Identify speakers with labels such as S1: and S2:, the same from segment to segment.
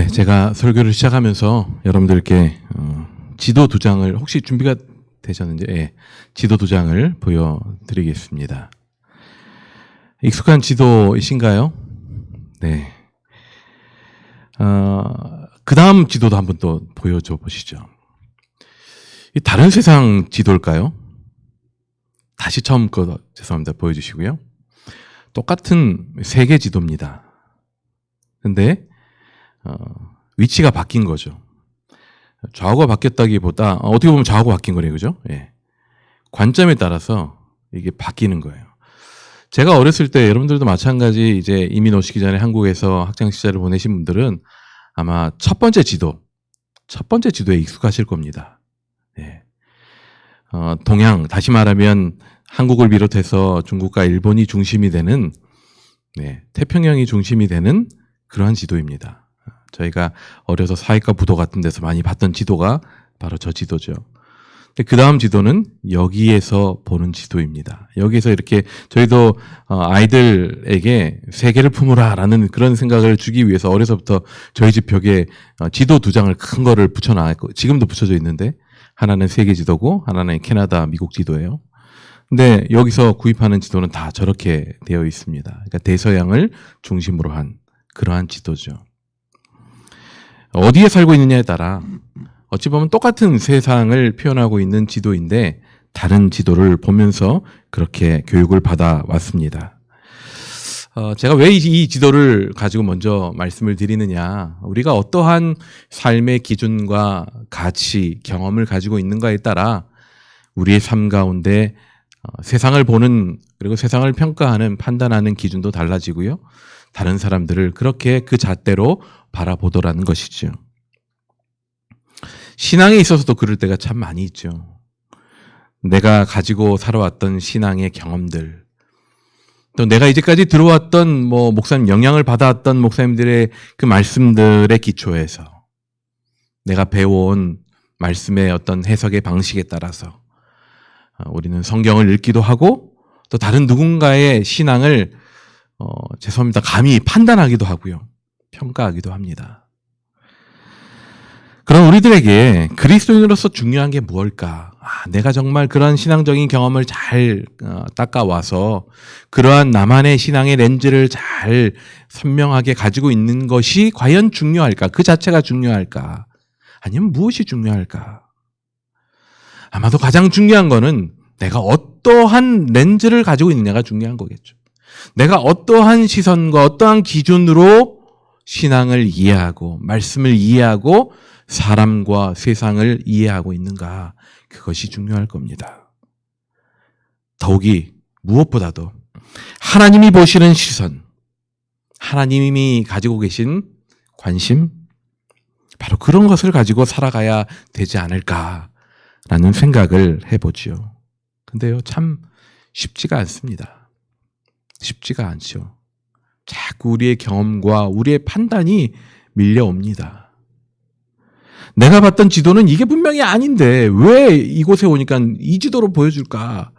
S1: 네, 제가 설교를 시작하면서 여러분들께 지도 두 장을 혹시 준비가 되셨는지 지도 두 장을 보여드리겠습니다. 익숙한 지도이신가요? 네. 그 다음 지도도 한번 또 보여줘 보시죠. 이 다른 세상 지도일까요? 다시 처음 거 죄송합니다. 보여주시고요. 똑같은 세계 지도입니다. 근데 위치가 바뀐 거죠. 좌우가 바뀌었다기보다 어떻게 보면 좌우가 바뀐 거네요, 그죠? 예. 관점에 따라서 이게 바뀌는 거예요. 제가 어렸을 때 여러분들도 마찬가지 이제 이민 오시기 전에 한국에서 학창 시절을 보내신 분들은 아마 첫 번째 지도에 익숙하실 겁니다. 예. 동양, 다시 말하면 한국을 비롯해서 중국과 일본이 중심이 되는 태평양이 중심이 되는 그러한 지도입니다. 저희가 어려서 사회과 부도 같은 데서 많이 봤던 지도가 바로 저 지도죠. 근데 그 다음 지도는 여기에서 보는 지도입니다. 여기서 이렇게 저희도 아이들에게 세계를 품으라라는 그런 생각을 주기 위해서 어려서부터 저희 집 벽에 지도 두 장을 큰 거를 붙여놨고 지금도 붙여져 있는데 하나는 세계 지도고 하나는 캐나다, 미국 지도예요. 근데 여기서 구입하는 지도는 다 저렇게 되어 있습니다. 그러니까 대서양을 중심으로 한 그러한 지도죠. 어디에 살고 있느냐에 따라 어찌 보면 똑같은 세상을 표현하고 있는 지도인데 다른 지도를 보면서 그렇게 교육을 받아왔습니다. 제가 왜 이 지도를 가지고 먼저 말씀을 드리느냐. 우리가 어떠한 삶의 기준과 가치, 경험을 가지고 있는가에 따라 우리의 삶 가운데 세상을 보는 그리고 세상을 평가하는 판단하는 기준도 달라지고요. 다른 사람들을 그렇게 그 잣대로 바라보더라는 것이죠. 신앙에 있어서도 그럴 때가 참 많이 있죠. 내가 가지고 살아왔던 신앙의 경험들, 또 내가 이제까지 들어왔던 목사님 영향을 받아왔던 목사님들의 그 말씀들의 기초에서 내가 배워온 말씀의 어떤 해석의 방식에 따라서 우리는 성경을 읽기도 하고 또 다른 누군가의 신앙을 죄송합니다. 감히 판단하기도 하고요. 평가하기도 합니다. 그럼 우리들에게 그리스도인으로서 중요한 게 무엇일까? 내가 정말 그런 신앙적인 경험을 잘 닦아와서 그러한 나만의 신앙의 렌즈를 잘 선명하게 가지고 있는 것이 과연 중요할까? 그 자체가 중요할까? 아니면 무엇이 중요할까? 아마도 가장 중요한 거는 내가 어떠한 렌즈를 가지고 있느냐가 중요한 거겠죠. 내가 어떠한 시선과 어떠한 기준으로 신앙을 이해하고 말씀을 이해하고 사람과 세상을 이해하고 있는가, 그것이 중요할 겁니다. 더욱이 무엇보다도 하나님이 보시는 시선, 하나님이 가지고 계신 관심, 바로 그런 것을 가지고 살아가야 되지 않을까라는 생각을 해보지요. 근데요, 참 쉽지가 않습니다. 쉽지가 않죠. 자꾸 우리의 경험과 우리의 판단이 밀려옵니다. 내가 봤던 지도는 이게 분명히 아닌데 왜 이곳에 오니까 이 지도로 보여줄까?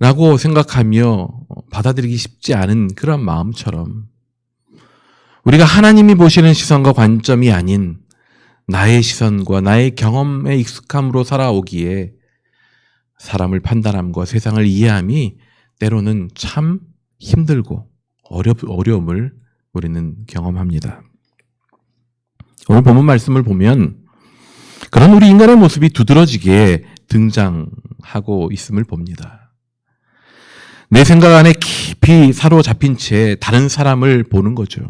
S1: 라고 생각하며 받아들이기 쉽지 않은 그런 마음처럼 우리가 하나님이 보시는 시선과 관점이 아닌 나의 시선과 나의 경험에 익숙함으로 살아오기에 사람을 판단함과 세상을 이해함이 때로는 참 힘들고 어려움을 우리는 경험합니다. 오늘 본문 말씀을 보면 그런 우리 인간의 모습이 두드러지게 등장하고 있음을 봅니다. 내 생각 안에 깊이 사로잡힌 채 다른 사람을 보는 거죠.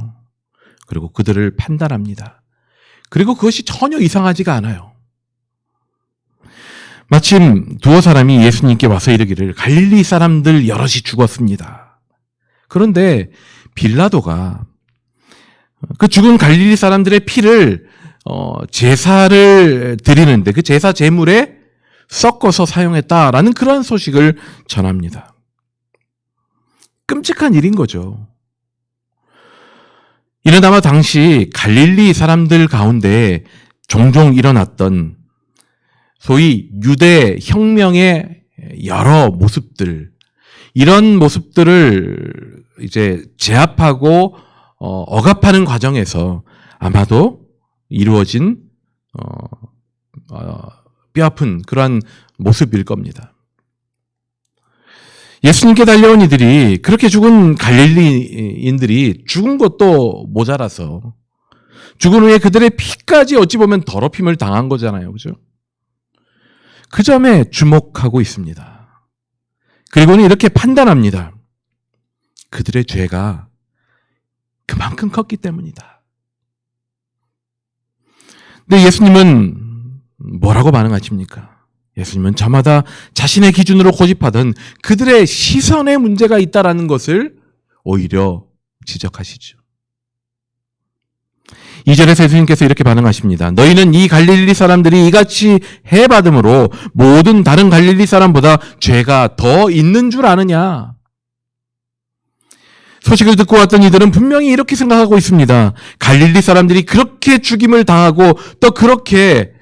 S1: 그리고 그들을 판단합니다. 그리고 그것이 전혀 이상하지가 않아요. 마침 두어 사람이 예수님께 와서 이르기를 갈릴리 사람들 여럿이 죽었습니다. 그런데 빌라도가 그 죽은 갈릴리 사람들의 피를 제사를 드리는데 그 제사 제물에 섞어서 사용했다라는 그런 소식을 전합니다. 끔찍한 일인 거죠. 이는 아마 당시 갈릴리 사람들 가운데 종종 일어났던 소위 유대 혁명의 여러 모습들, 이런 모습들을 이제 제압하고 억압하는 과정에서 아마도 이루어진 뼈아픈 그러한 모습일 겁니다. 예수님께 달려온 이들이 그렇게 죽은 갈릴리인들이 죽은 것도 모자라서 죽은 후에 그들의 피까지 어찌 보면 더럽힘을 당한 거잖아요. 그죠? 그 점에 주목하고 있습니다. 그리고는 이렇게 판단합니다. 그들의 죄가 그만큼 컸기 때문이다. 근데 예수님은 뭐라고 반응하십니까? 예수님은 저마다 자신의 기준으로 고집하던 그들의 시선에 문제가 있다라는 것을 오히려 지적하시죠. 2절에서 예수님께서 이렇게 반응하십니다. 너희는 이 갈릴리 사람들이 이같이 해받음으로 모든 다른 갈릴리 사람보다 죄가 더 있는 줄 아느냐? 소식을 듣고 왔던 이들은 분명히 이렇게 생각하고 있습니다. 갈릴리 사람들이 그렇게 죽임을 당하고 또 그렇게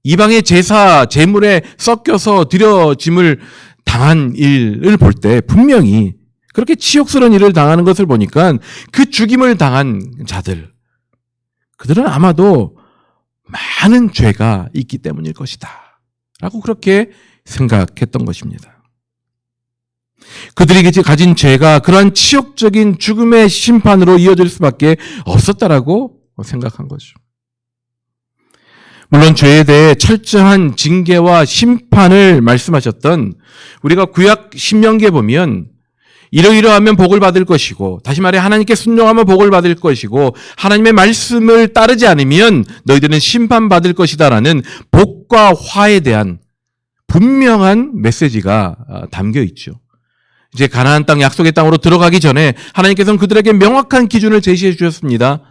S1: 이방의 제사, 제물에 섞여서 드려짐을 당한 일을 볼 때 분명히 그렇게 치욕스러운 일을 당하는 것을 보니까 그 죽임을 당한 자들, 그들은 아마도 많은 죄가 있기 때문일 것이다 라고 그렇게 생각했던 것입니다. 그들이 가진 죄가 그러한 치욕적인 죽음의 심판으로 이어질 수밖에 없었다라고 생각한 거죠. 물론 죄에 대해 철저한 징계와 심판을 말씀하셨던 우리가 구약 신명기에 보면 이러이러하면 복을 받을 것이고, 다시 말해 하나님께 순종하면 복을 받을 것이고, 하나님의 말씀을 따르지 않으면 너희들은 심판받을 것이다라는 복과 화에 대한 분명한 메시지가 담겨 있죠. 이제 가나안 땅, 약속의 땅으로 들어가기 전에 하나님께서는 그들에게 명확한 기준을 제시해 주셨습니다.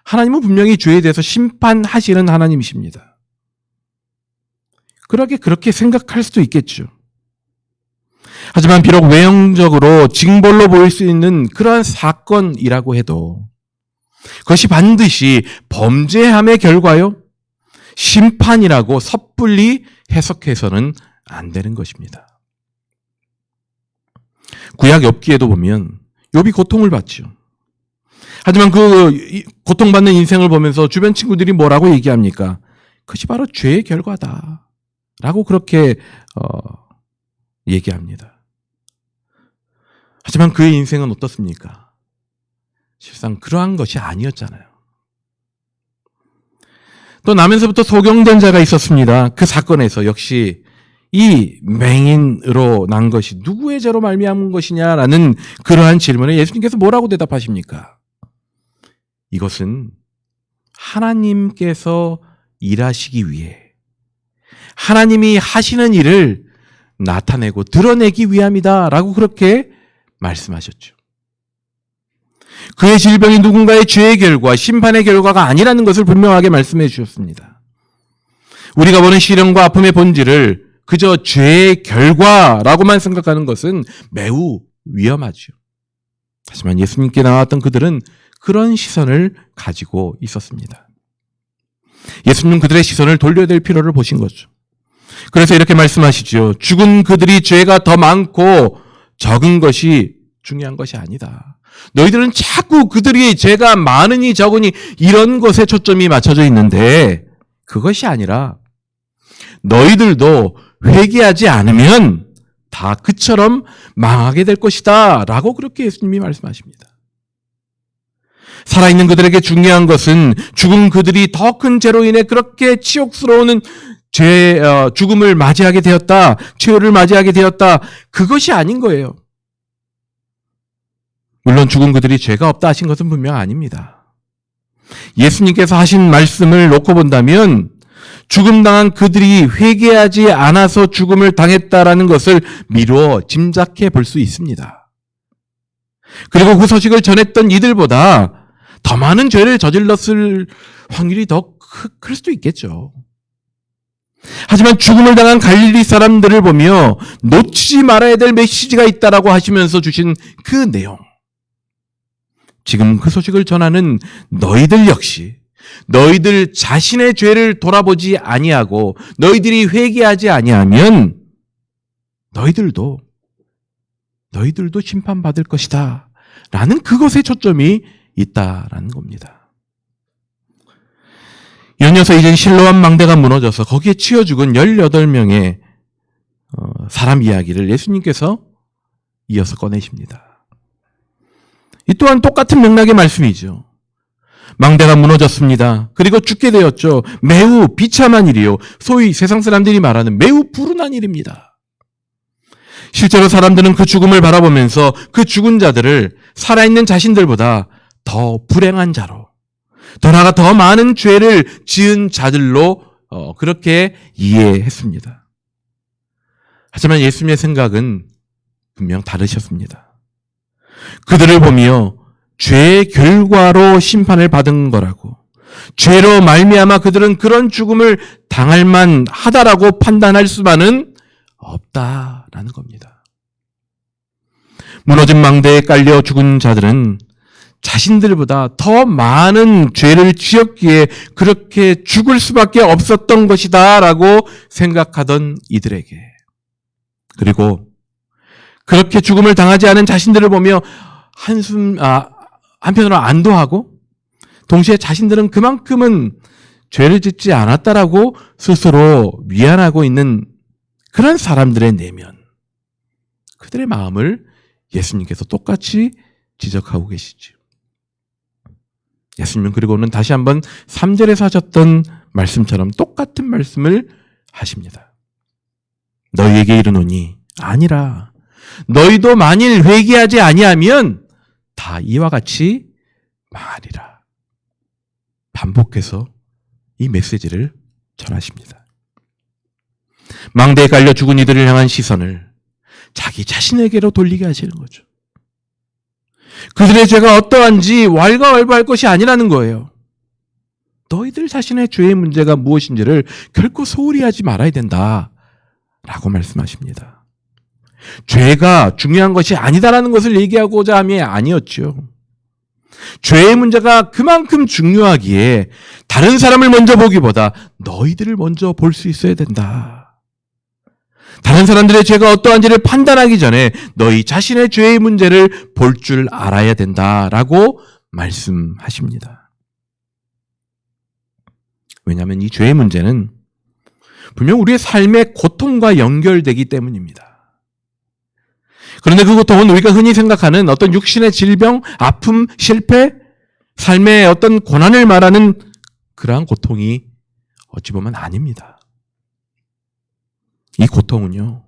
S1: 하나님은 분명히 죄에 대해서 심판하시는 하나님이십니다. 그렇게 생각할 수도 있겠죠. 하지만 비록 외형적으로 징벌로 보일 수 있는 그러한 사건이라고 해도 그것이 반드시 범죄함의 결과요, 심판이라고 섣불리 해석해서는 안 되는 것입니다. 구약 욥기에도 보면 욥이 고통을 받죠. 하지만 그 고통받는 인생을 보면서 주변 친구들이 뭐라고 얘기합니까? 그것이 바로 죄의 결과다 라고 그렇게 얘기합니다. 하지만 그의 인생은 어떻습니까? 실상 그러한 것이 아니었잖아요. 또 나면서부터 소경된 자가 있었습니다. 그 사건에서 역시 이 맹인으로 난 것이 누구의 죄로 말미암은 것이냐라는 그러한 질문에 예수님께서 뭐라고 대답하십니까? 이것은 하나님께서 일하시기 위해 하나님이 하시는 일을 나타내고 드러내기 위함이다라고 그렇게 말씀하셨죠. 그의 질병이 누군가의 죄의 결과, 심판의 결과가 아니라는 것을 분명하게 말씀해 주셨습니다. 우리가 보는 시련과 아픔의 본질을 그저 죄의 결과라고만 생각하는 것은 매우 위험하죠. 하지만 예수님께 나왔던 그들은 그런 시선을 가지고 있었습니다. 예수님은 그들의 시선을 돌려야 될 필요를 보신 거죠. 그래서 이렇게 말씀하시죠. 죽은 그들이 죄가 더 많고 적은 것이 중요한 것이 아니다. 너희들은 자꾸 그들이 죄가 많으니 적으니 이런 것에 초점이 맞춰져 있는데 그것이 아니라 너희들도 회개하지 않으면 다 그처럼 망하게 될 것이다 라고 그렇게 예수님이 말씀하십니다. 살아있는 그들에게 중요한 것은 죽은 그들이 더 큰 죄로 인해 그렇게 치욕스러운 죽음을 맞이하게 되었다, 최후를 맞이하게 되었다, 그것이 아닌 거예요. 물론 죽은 그들이 죄가 없다 하신 것은 분명 아닙니다. 예수님께서 하신 말씀을 놓고 본다면 죽음당한 그들이 회개하지 않아서 죽음을 당했다라는 것을 미루어 짐작해 볼 수 있습니다. 그리고 그 소식을 전했던 이들보다 더 많은 죄를 저질렀을 확률이 더 클 수도 있겠죠. 하지만 죽음을 당한 갈릴리 사람들을 보며 놓치지 말아야 될 메시지가 있다라고 하시면서 주신 그 내용, 지금 그 소식을 전하는 너희들 역시 너희들 자신의 죄를 돌아보지 아니하고 너희들이 회개하지 아니하면 너희들도 심판받을 것이다 라는 그것에 초점이 있다라는 겁니다. 연이어서 이제 실로암 망대가 무너져서 거기에 치여 죽은 18명의 사람 이야기를 예수님께서 이어서 꺼내십니다. 이 또한 똑같은 맥락의 말씀이죠. 망대가 무너졌습니다. 그리고 죽게 되었죠. 매우 비참한 일이요. 소위 세상 사람들이 말하는 매우 불운한 일입니다. 실제로 사람들은 그 죽음을 바라보면서 그 죽은 자들을 살아있는 자신들보다 더 불행한 자로, 더 나아가 더 많은 죄를 지은 자들로 그렇게 이해했습니다. 하지만 예수님의 생각은 분명 다르셨습니다. 그들을 보며 죄의 결과로 심판을 받은 거라고, 죄로 말미암아 그들은 그런 죽음을 당할 만하다라고 판단할 수만은 없다라는 겁니다. 무너진 망대에 깔려 죽은 자들은 자신들보다 더 많은 죄를 지었기에 그렇게 죽을 수밖에 없었던 것이다라고 생각하던 이들에게, 그리고 그렇게 죽음을 당하지 않은 자신들을 보며 한편으로 안도하고 동시에 자신들은 그만큼은 죄를 짓지 않았다라고 스스로 위안하고 있는 그런 사람들의 내면, 그들의 마음을 예수님께서 똑같이 지적하고 계시죠. 예수님은 그리고는 다시 한번 3절에서 하셨던 말씀처럼 똑같은 말씀을 하십니다. 너희에게 이르노니 아니라 너희도 만일 회개하지 아니하면 다 이와 같이 망하리라. 반복해서 이 메시지를 전하십니다. 망대에 깔려 죽은 이들을 향한 시선을 자기 자신에게로 돌리게 하시는 거죠. 그들의 죄가 어떠한지 왈가왈부할 것이 아니라는 거예요. 너희들 자신의 죄의 문제가 무엇인지를 결코 소홀히 하지 말아야 된다라고 말씀하십니다. 죄가 중요한 것이 아니다라는 것을 얘기하고자 함이 아니었죠. 죄의 문제가 그만큼 중요하기에 다른 사람을 먼저 보기보다 너희들을 먼저 볼 수 있어야 된다. 다른 사람들의 죄가 어떠한지를 판단하기 전에 너희 자신의 죄의 문제를 볼 줄 알아야 된다라고 말씀하십니다. 왜냐하면 이 죄의 문제는 분명 우리의 삶의 고통과 연결되기 때문입니다. 그런데 그 고통은 우리가 흔히 생각하는 어떤 육신의 질병, 아픔, 실패, 삶의 어떤 고난을 말하는 그러한 고통이 어찌 보면 아닙니다. 이 고통은요,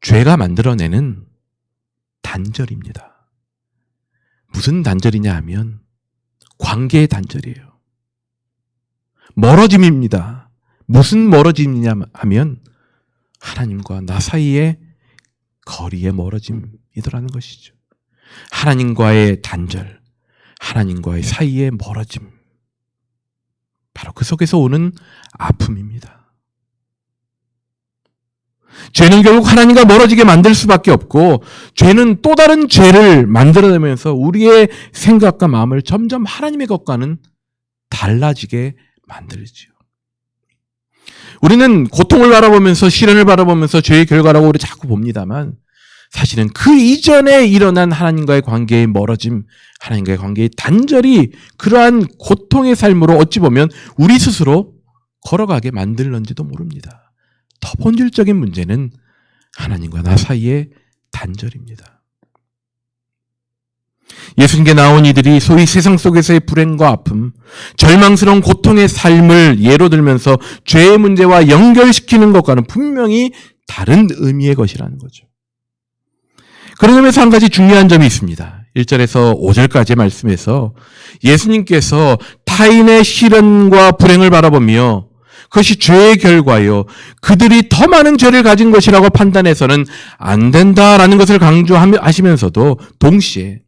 S1: 죄가 만들어내는 단절입니다. 무슨 단절이냐 하면 관계의 단절이에요. 멀어짐입니다. 무슨 멀어짐이냐 하면 하나님과 나 사이의 거리의 멀어짐이더라는 것이죠. 하나님과의 단절, 하나님과의 사이의 멀어짐, 바로 그 속에서 오는 아픔입니다. 죄는 결국 하나님과 멀어지게 만들 수밖에 없고, 죄는 또 다른 죄를 만들어내면서 우리의 생각과 마음을 점점 하나님의 것과는 달라지게 만들죠. 우리는 고통을 바라보면서, 시련을 바라보면서 죄의 결과라고 우리 자꾸 봅니다만, 사실은 그 이전에 일어난 하나님과의 관계의 멀어짐, 하나님과의 관계의 단절이 그러한 고통의 삶으로 어찌 보면 우리 스스로 걸어가게 만들는지도 모릅니다. 더 본질적인 문제는 하나님과 나 사이의 단절입니다. 예수님께 나온 이들이 소위 세상 속에서의 불행과 아픔, 절망스러운 고통의 삶을 예로 들면서 죄의 문제와 연결시키는 것과는 분명히 다른 의미의 것이라는 거죠. 그런 점에서 한 가지 중요한 점이 있습니다. 1절에서 5절까지의 말씀에서 예수님께서 타인의 시련과 불행을 바라보며 그것이 죄의 결과요, 그들이 더 많은 죄를 가진 것이라고 판단해서는 안 된다라는 것을 강조하시면서도 동시에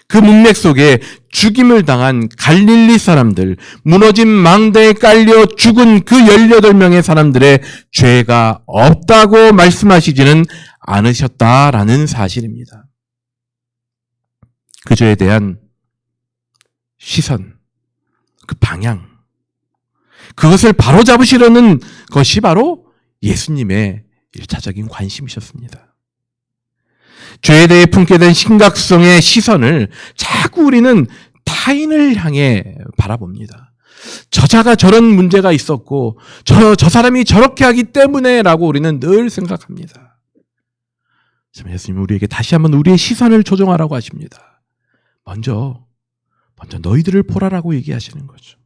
S1: 그 문맥 속에 죽임을 당한 갈릴리 사람들, 무너진 망대에 깔려 죽은 그 18명의 사람들의 죄가 없다고 말씀하시지는 않으셨다라는 사실입니다. 그 죄에 대한 시선, 그 방향, 그것을 바로잡으시려는 것이 바로 예수님의 1차적인 관심이셨습니다. 죄에 대해 품게 된 심각성의 시선을 자꾸 우리는 타인을 향해 바라봅니다. 저자가 저런 문제가 있었고 저 사람이 저렇게 하기 때문에라고 우리는 늘 생각합니다. 예수님은 우리에게 다시 한번 우리의 시선을 조정하라고 하십니다. 먼저 너희들을 보라라고 얘기하시는 거죠.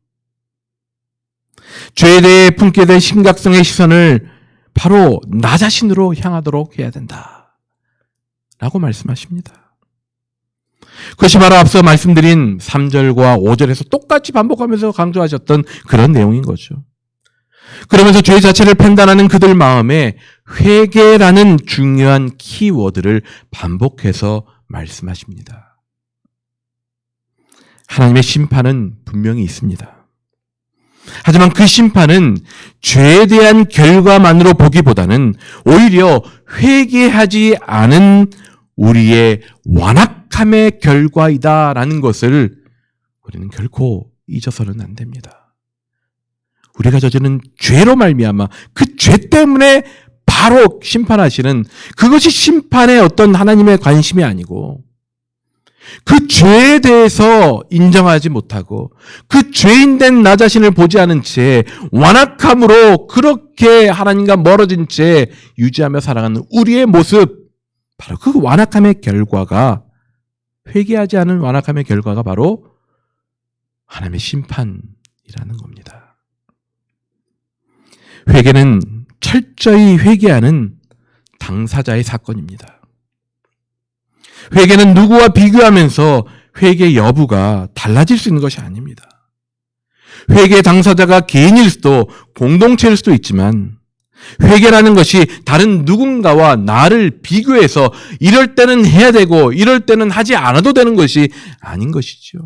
S1: 죄에 대해 품게 될 심각성의 시선을 바로 나 자신으로 향하도록 해야 된다 라고 말씀하십니다. 그것이 바로 앞서 말씀드린 3절과 5절에서 똑같이 반복하면서 강조하셨던 그런 내용인 거죠. 그러면서 죄 자체를 판단하는 그들 마음에 회개라는 중요한 키워드를 반복해서 말씀하십니다. 하나님의 심판은 분명히 있습니다. 하지만 그 심판은 죄에 대한 결과만으로 보기보다는 오히려 회개하지 않은 우리의 완악함의 결과이다라는 것을 우리는 결코 잊어서는 안 됩니다. 우리가 저지른 죄로 말미암아 그 죄 때문에 바로 심판하시는 그것이 심판의 어떤 하나님의 관심이 아니고 그 죄에 대해서 인정하지 못하고 그 죄인된 나 자신을 보지 않은 채 완악함으로 그렇게 하나님과 멀어진 채 유지하며 살아가는 우리의 모습, 바로 그 완악함의 결과가, 회개하지 않은 완악함의 결과가 바로 하나님의 심판이라는 겁니다. 회개는 철저히 회개하는 당사자의 사건입니다. 회개는 누구와 비교하면서 회개 여부가 달라질 수 있는 것이 아닙니다. 회개 당사자가 개인일 수도 공동체일 수도 있지만 회개라는 것이 다른 누군가와 나를 비교해서 이럴 때는 해야 되고 이럴 때는 하지 않아도 되는 것이 아닌 것이죠.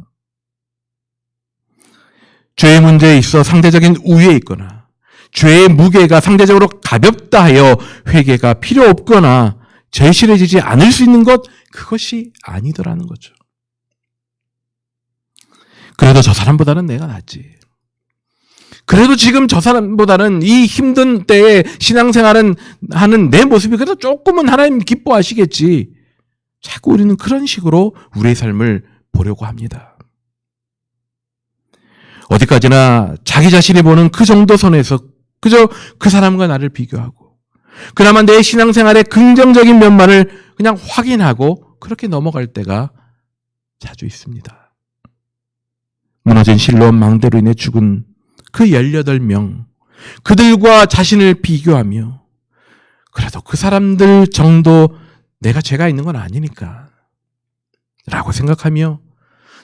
S1: 죄의 문제에 있어 상대적인 우위에 있거나 죄의 무게가 상대적으로 가볍다 하여 회개가 필요 없거나 절실해지지 않을 수 있는 것, 그것이 아니더라는 거죠. 그래도 저 사람보다는 내가 낫지. 그래도 지금 저 사람보다는 이 힘든 때에 신앙생활은 하는 내 모습이 그래도 조금은 하나님 기뻐하시겠지. 자꾸 우리는 그런 식으로 우리의 삶을 보려고 합니다. 어디까지나 자기 자신이 보는 그 정도 선에서 그저 그 사람과 나를 비교하고 그나마 내 신앙생활의 긍정적인 면만을 그냥 확인하고 그렇게 넘어갈 때가 자주 있습니다. 무너진 실로암 망대로 인해 죽은 그 18명, 그들과 자신을 비교하며 그래도 그 사람들 정도 내가 죄가 있는 건 아니니까 라고 생각하며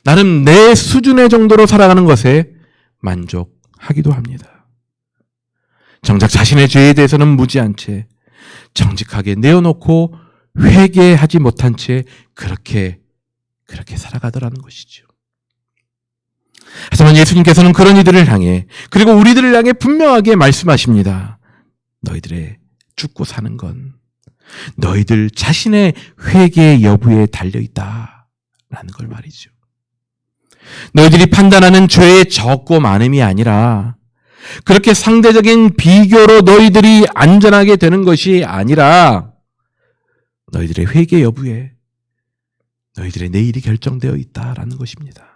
S1: 나름 내 수준의 정도로 살아가는 것에 만족하기도 합니다. 정작 자신의 죄에 대해서는 무지한 채 정직하게 내어놓고 회개하지 못한 채 그렇게 살아가더라는 것이죠. 하지만 예수님께서는 그런 이들을 향해 그리고 우리들을 향해 분명하게 말씀하십니다. 너희들의 죽고 사는 건 너희들 자신의 회개 여부에 달려있다라는 걸 말이죠. 너희들이 판단하는 죄의 적고 많음이 아니라 그렇게 상대적인 비교로 너희들이 안전하게 되는 것이 아니라 너희들의 회개 여부에 너희들의 내일이 결정되어 있다라는 것입니다.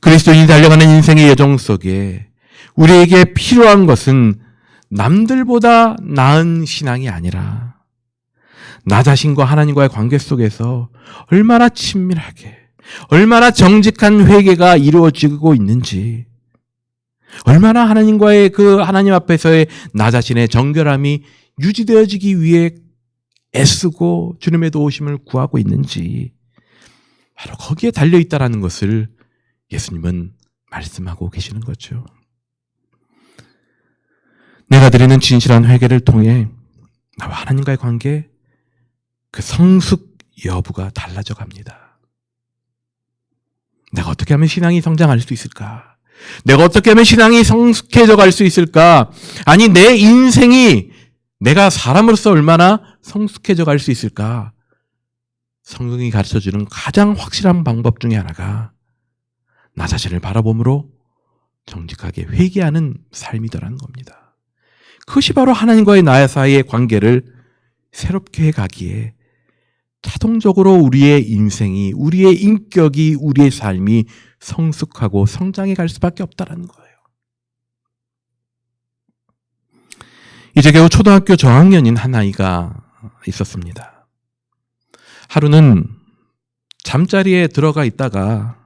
S1: 그리스도인이 달려가는 인생의 여정 속에 우리에게 필요한 것은 남들보다 나은 신앙이 아니라 나 자신과 하나님과의 관계 속에서 얼마나 친밀하게, 얼마나 정직한 회개가 이루어지고 있는지, 얼마나 하나님과의 그 하나님 앞에서의 나 자신의 정결함이 유지되어지기 위해 애쓰고 주님의 도우심을 구하고 있는지, 바로 거기에 달려있다라는 것을 예수님은 말씀하고 계시는 거죠. 내가 드리는 진실한 회개를 통해 나와 하나님과의 관계, 그 성숙 여부가 달라져 갑니다. 내가 어떻게 하면 신앙이 성장할 수 있을까? 내가 어떻게 하면 신앙이 성숙해져 갈 수 있을까? 아니, 내 인생이 내가 사람으로서 얼마나 성숙해져 갈 수 있을까? 성경이 가르쳐주는 가장 확실한 방법 중에 하나가 나 자신을 바라봄으로 정직하게 회개하는 삶이더라는 겁니다. 그것이 바로 하나님과의 나 사이의 관계를 새롭게 해가기에 자동적으로 우리의 인생이, 우리의 인격이, 우리의 삶이 성숙하고 성장해 갈 수밖에 없다는 거예요. 이제 겨우 초등학교 저학년인 한 아이가 있었습니다. 하루는 잠자리에 들어가 있다가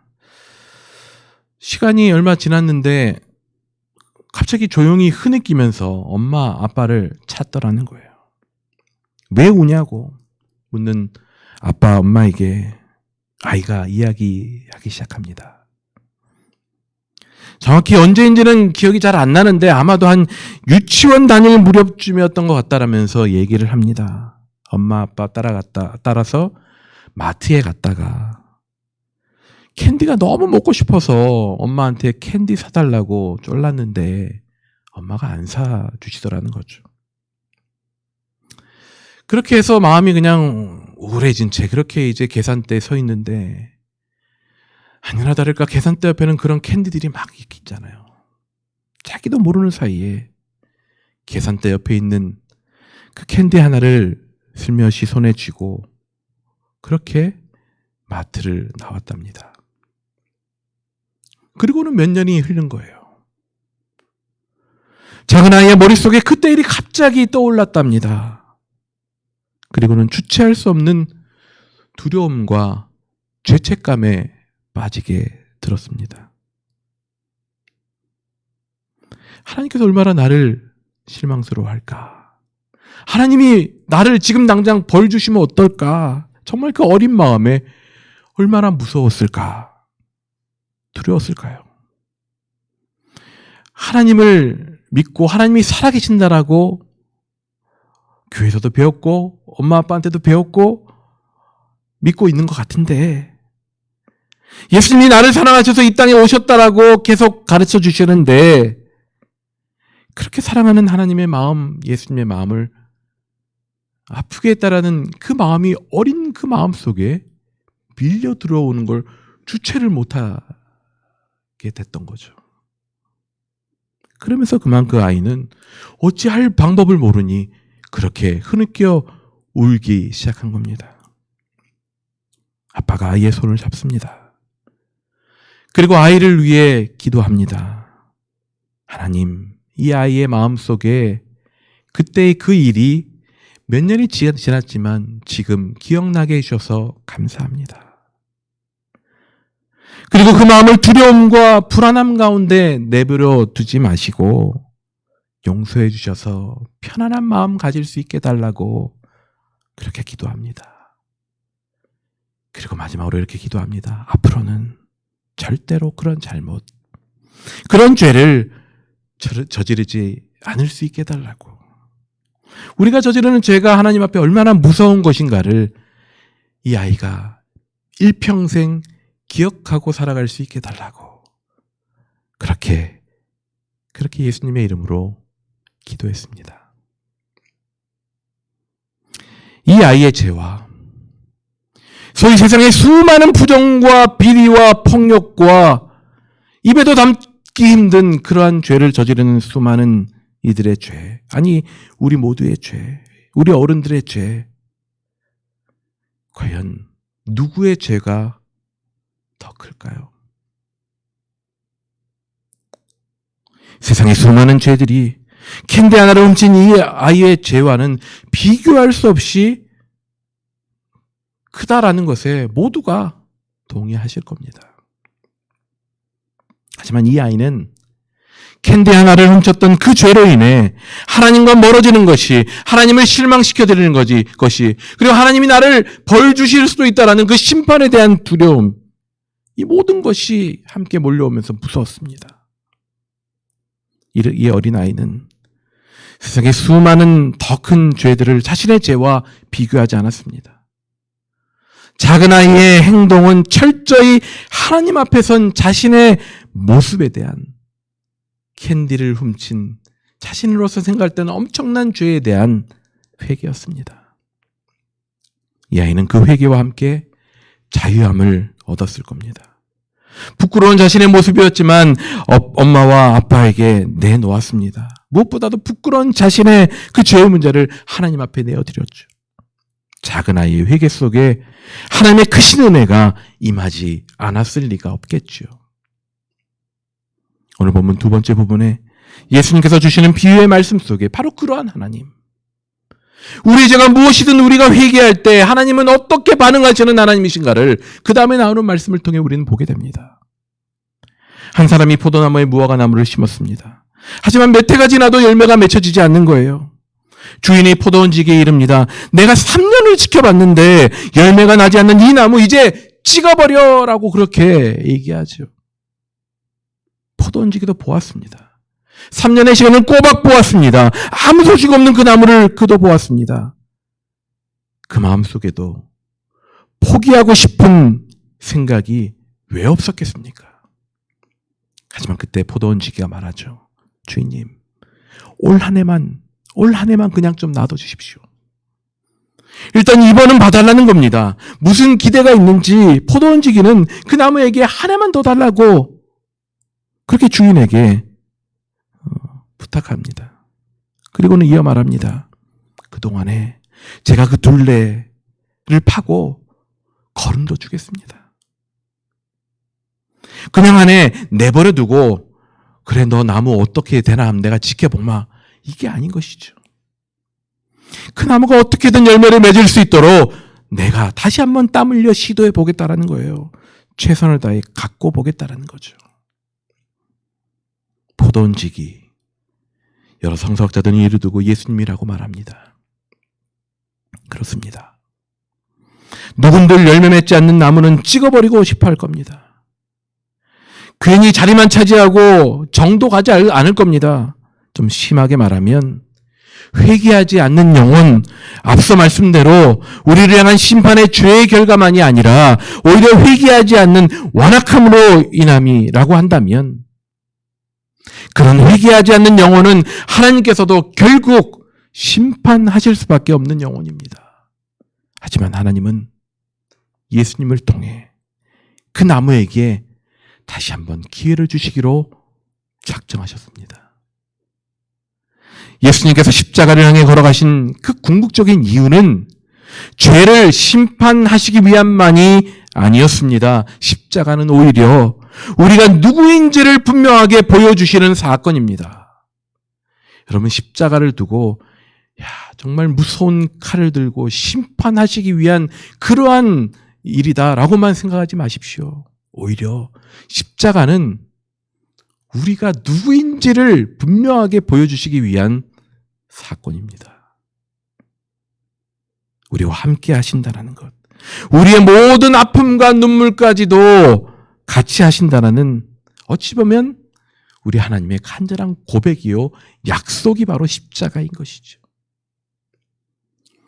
S1: 시간이 얼마 지났는데 갑자기 조용히 흐느끼면서 엄마, 아빠를 찾더라는 거예요. 왜 우냐고 묻는 아빠, 엄마에게 아이가 이야기하기 시작합니다. 정확히 언제인지는 기억이 잘 안 나는데 아마도 한 유치원 다닐 무렵쯤이었던 것 같다라면서 얘기를 합니다. 엄마, 아빠 따라서 마트에 갔다가 캔디가 너무 먹고 싶어서 엄마한테 캔디 사달라고 쫄랐는데 엄마가 안 사주시더라는 거죠. 그렇게 해서 마음이 그냥 우울해진 채 그렇게 이제 계산대에 서 있는데 아니나 다를까 계산대 옆에는 그런 캔디들이 막 있잖아요. 자기도 모르는 사이에 계산대 옆에 있는 그 캔디 하나를 슬며시 손에 쥐고 그렇게 마트를 나왔답니다. 그리고는 몇 년이 흐른 거예요. 작은 아이의 머릿속에 그때 일이 갑자기 떠올랐답니다. 그리고는 주체할 수 없는 두려움과 죄책감에 빠지게 들었습니다. 하나님께서 얼마나 나를 실망스러워할까? 하나님이 나를 지금 당장 벌 주시면 어떨까? 정말 그 어린 마음에 얼마나 무서웠을까? 두려웠을까요? 하나님을 믿고 하나님이 살아계신다라고 교회에서도 배웠고 엄마 아빠한테도 배웠고 믿고 있는 것 같은데 예수님이 나를 사랑하셔서 이 땅에 오셨다라고 계속 가르쳐 주시는데 그렇게 사랑하는 하나님의 마음, 예수님의 마음을 아프게 했다라는 그 마음이 어린 그 마음 속에 밀려 들어오는 걸 주체를 못하게 됐던 거죠. 그러면서 그만 그 아이는 어찌할 방법을 모르니 그렇게 흐느껴 울기 시작한 겁니다. 아빠가 아이의 손을 잡습니다. 그리고 아이를 위해 기도합니다. 하나님, 이 아이의 마음속에 그때의 그 일이 몇 년이 지났지만 지금 기억나게 해주셔서 감사합니다. 그리고 그 마음을 두려움과 불안함 가운데 내버려 두지 마시고 용서해 주셔서 편안한 마음 가질 수 있게 달라고 그렇게 기도합니다. 그리고 마지막으로 이렇게 기도합니다. 앞으로는 절대로 그런 잘못, 그런 죄를 저지르지 않을 수 있게 해달라고. 우리가 저지르는 죄가 하나님 앞에 얼마나 무서운 것인가를 이 아이가 일평생 기억하고 살아갈 수 있게 해달라고. 그렇게 예수님의 이름으로 기도했습니다. 이 아이의 죄와 소위 세상의 수많은 부정과 비리와 폭력과 입에도 담기 힘든 그러한 죄를 저지르는 수많은 이들의 죄, 아니 우리 모두의 죄, 우리 어른들의 죄, 과연 누구의 죄가 더 클까요? 세상의 수많은 죄들이 캔디 하나를 훔친 이 아이의 죄와는 비교할 수 없이 크다라는 것에 모두가 동의하실 겁니다. 하지만 이 아이는 캔디 하나를 훔쳤던 그 죄로 인해 하나님과 멀어지는 것이, 하나님을 실망시켜드리는 것이, 그리고 하나님이 나를 벌 주실 수도 있다라는 그 심판에 대한 두려움, 이 모든 것이 함께 몰려오면서 무서웠습니다. 이 어린아이는 세상의 수많은 더 큰 죄들을 자신의 죄와 비교하지 않았습니다. 작은 아이의 행동은 철저히 하나님 앞에 선 자신의 모습에 대한, 캔디를 훔친 자신으로서 생각할 때는 엄청난 죄에 대한 회개였습니다. 이 아이는 그 회개와 함께 자유함을 얻었을 겁니다. 부끄러운 자신의 모습이었지만 엄마와 아빠에게 내놓았습니다. 무엇보다도 부끄러운 자신의 그 죄의 문제를 하나님 앞에 내어드렸죠. 작은 아이의 회개 속에 하나님의 크신 은혜가 임하지 않았을 리가 없겠죠. 오늘 본문 두 번째 부분에 예수님께서 주시는 비유의 말씀 속에 바로 그러한 하나님, 우리 죄가 무엇이든 우리가 회개할 때 하나님은 어떻게 반응하시는 하나님이신가를 그 다음에 나오는 말씀을 통해 우리는 보게 됩니다. 한 사람이 포도나무에 무화과 나무를 심었습니다. 하지만 몇 해가 지나도 열매가 맺혀지지 않는 거예요. 주인이 포도원지기에 이릅니다. 내가 3년을 지켜봤는데 열매가 나지 않는 이 나무 이제 찍어버려라고 그렇게 얘기하죠. 포도원지기도 보았습니다. 3년의 시간을 꼬박 보았습니다. 아무 소식 없는 그 나무를 그도 보았습니다. 그 마음속에도 포기하고 싶은 생각이 왜 없었겠습니까? 하지만 그때 포도원지기가 말하죠. 주인님, 올 한 해만 그냥 좀 놔둬주십시오. 일단 이번은 봐달라는 겁니다. 무슨 기대가 있는지 포도원지기는 그 나무에게 한 해만 더 달라고 그렇게 주인에게 부탁합니다. 그리고는 이어 말합니다. 그동안에 제가 그 둘레를 파고 거름도 주겠습니다. 그냥 한 해 내버려 두고 그래 너 나무 어떻게 되나 하면 내가 지켜보마. 이게 아닌 것이죠. 그 나무가 어떻게든 열매를 맺을 수 있도록 내가 다시 한번 땀 흘려 시도해 보겠다라는 거예요. 최선을 다해 갖고 보겠다라는 거죠. 포도원지기, 여러 성서학자들은 이를 두고 예수님이라고 말합니다. 그렇습니다. 누군들 열매 맺지 않는 나무는 찍어버리고 싶어 할 겁니다. 괜히 자리만 차지하고 정도 가지 않을 겁니다. 좀 심하게 말하면 회개하지 않는 영혼, 앞서 말씀대로 우리를 향한 심판의 죄의 결과만이 아니라 오히려 회개하지 않는 완악함으로 인함이라고 한다면 그런 회개하지 않는 영혼은 하나님께서도 결국 심판하실 수밖에 없는 영혼입니다. 하지만 하나님은 예수님을 통해 그 나무에게 다시 한번 기회를 주시기로 작정하셨습니다. 예수님께서 십자가를 향해 걸어가신 그 궁극적인 이유는 죄를 심판하시기 위함만이 아니었습니다. 십자가는 오히려 우리가 누구인지를 분명하게 보여주시는 사건입니다. 여러분, 십자가를 두고 정말 무서운 칼을 들고 심판하시기 위한 그러한 일이다라고만 생각하지 마십시오. 오히려 십자가는 우리가 누구인지를 분명하게 보여주시기 위한 사건입니다. 우리와 함께 하신다는 것, 우리의 모든 아픔과 눈물까지도 같이 하신다는, 어찌 보면 우리 하나님의 간절한 고백이요 약속이 바로 십자가인 것이죠.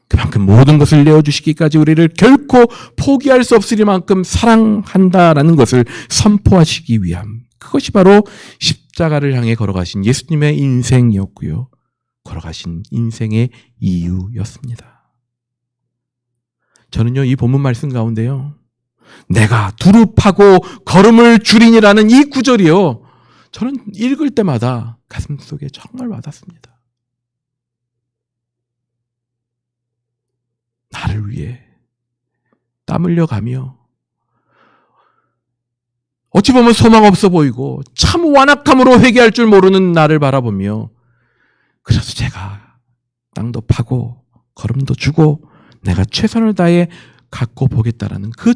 S1: 그만큼 모든 것을 내어주시기까지 우리를 결코 포기할 수 없으리만큼 사랑한다라는 것을 선포하시기 위함, 그것이 바로 십자가를 향해 걸어가신 예수님의 인생이었고요, 걸어가신 인생의 이유였습니다. 저는요, 이 본문 말씀 가운데요, 내가 두루 파고 걸음을 줄이니라는 이 구절이요, 저는 읽을 때마다 가슴속에 정말 와닿습니다. 나를 위해 땀 흘려가며 어찌 보면 소망 없어 보이고 참 완악함으로 회개할 줄 모르는 나를 바라보며, 그래서 제가 땅도 파고 걸음도 주고 내가 최선을 다해 갖고 보겠다라는 그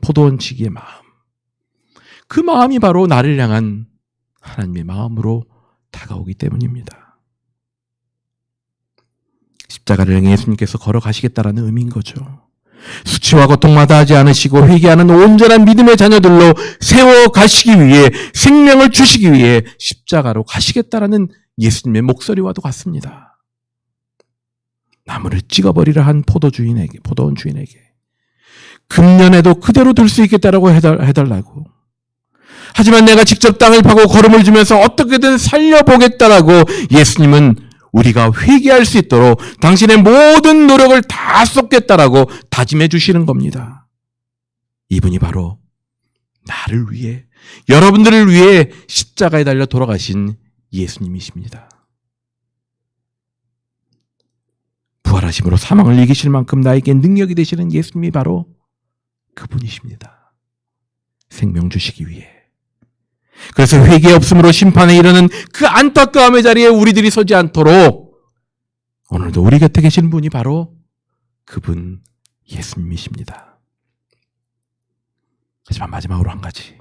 S1: 포도원지기의 마음, 그 마음이 바로 나를 향한 하나님의 마음으로 다가오기 때문입니다. 십자가를 향해 예수님께서 걸어가시겠다라는 의미인 거죠. 수치와 고통마다 하지 않으시고 회개하는 온전한 믿음의 자녀들로 세워가시기 위해, 생명을 주시기 위해 십자가로 가시겠다라는 예수님의 목소리와도 같습니다. 나무를 찍어버리라 한 포도원 주인에게 금년에도 그대로 둘 수 있겠다라고 해달라고, 하지만 내가 직접 땅을 파고 걸음을 주면서 어떻게든 살려보겠다라고 예수님은 우리가 회개할 수 있도록 당신의 모든 노력을 다 쏟겠다라고 다짐해 주시는 겁니다. 이분이 바로 나를 위해, 여러분들을 위해 십자가에 달려 돌아가신 예수님이십니다. 부활하심으로 사망을 이기실 만큼 나에게 능력이 되시는 예수님이 바로 그분이십니다. 생명 주시기 위해. 그래서 회개 없음으로 심판에 이르는 그 안타까움의 자리에 우리들이 서지 않도록 오늘도 우리 곁에 계신 분이 바로 그분 예수님이십니다. 하지만 마지막으로 한 가지.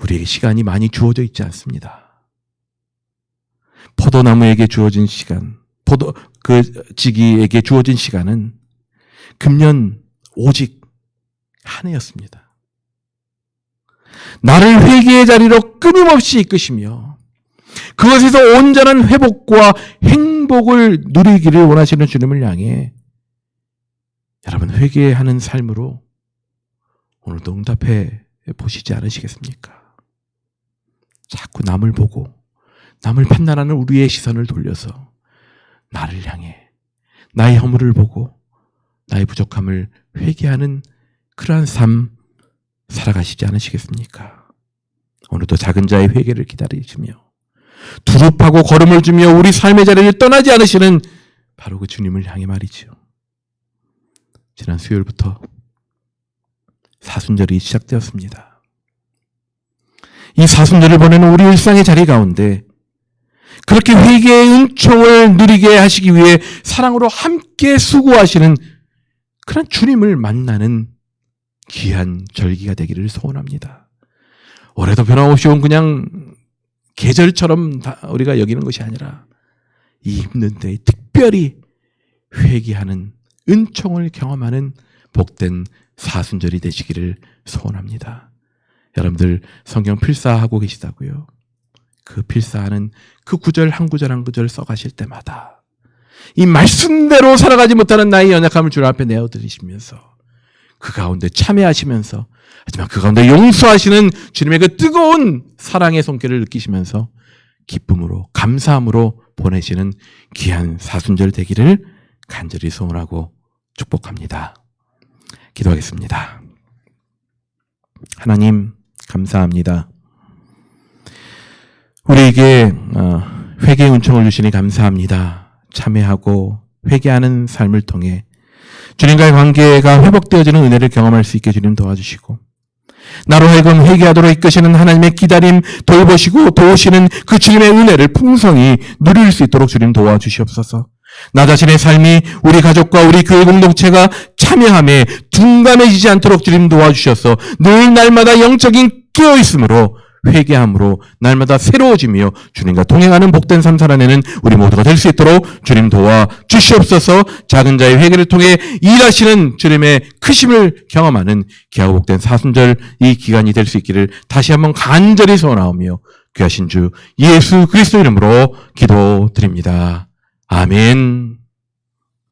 S1: 우리에게 시간이 많이 주어져 있지 않습니다. 포도나무에게 주어진 시간, 그 지기에게 주어진 시간은 금년 오직 한 해였습니다. 나를 회개의 자리로 끊임없이 이끄시며 그것에서 온전한 회복과 행복을 누리기를 원하시는 주님을 향해 여러분 회개하는 삶으로 오늘도 응답해 보시지 않으시겠습니까? 자꾸 남을 보고 남을 판단하는 우리의 시선을 돌려서 나를 향해 나의 허물을 보고 나의 부족함을 회개하는 그러한 삶 살아가시지 않으시겠습니까? 오늘도 작은 자의 회개를 기다리시며 두릅하고 걸음을 주며 우리 삶의 자리를 떠나지 않으시는 바로 그 주님을 향해 말이죠. 지난 수요일부터 사순절이 시작되었습니다. 이 사순절을 보내는 우리 일상의 자리 가운데 그렇게 회개의 은총을 누리게 하시기 위해 사랑으로 함께 수고하시는 그런 주님을 만나는 귀한 절기가 되기를 소원합니다. 올해도 변함없이 온 그냥 계절처럼 우리가 여기는 것이 아니라 이 힘든 때에 특별히 회개하는 은총을 경험하는 복된 사순절이 되시기를 소원합니다. 여러분들 성경 필사하고 계시다고요? 그 필사하는 그 구절 한 구절 한 구절 써가실 때마다 이 말씀대로 살아가지 못하는 나의 연약함을 주님 앞에 내어드리시면서 그 가운데 참여하시면서 하지만 그 가운데 용서하시는 주님의 그 뜨거운 사랑의 손길을 느끼시면서 기쁨으로 감사함으로 보내시는 귀한 사순절 되기를 간절히 소원하고 축복합니다. 기도하겠습니다. 하나님 감사합니다. 우리에게 회개의 은총을 주시니 감사합니다. 참회하고 회개하는 삶을 통해 주님과의 관계가 회복되어지는 은혜를 경험할 수 있게 주님 도와주시고 나로 하여금 회개하도록 이끄시는 하나님의 기다림 돌보시고 도우시는 그 주님의 은혜를 풍성히 누릴 수 있도록 주님 도와주시옵소서. 나 자신의 삶이 우리 가족과 우리 교회 공동체가 참여함에 둔감해지지 않도록 주님 도와주셔서 늘 날마다 영적인 깨어있음으로 회개함으로 날마다 새로워지며 주님과 동행하는 복된 삶 살아내는 우리 모두가 될 수 있도록 주님 도와주시옵소서. 작은 자의 회개를 통해 일하시는 주님의 크심을 경험하는 귀하고 복된 사순절 이 기간이 될 수 있기를 다시 한번 간절히 소원하오며 귀하신 주 예수 그리스도 이름으로 기도드립니다. 아멘.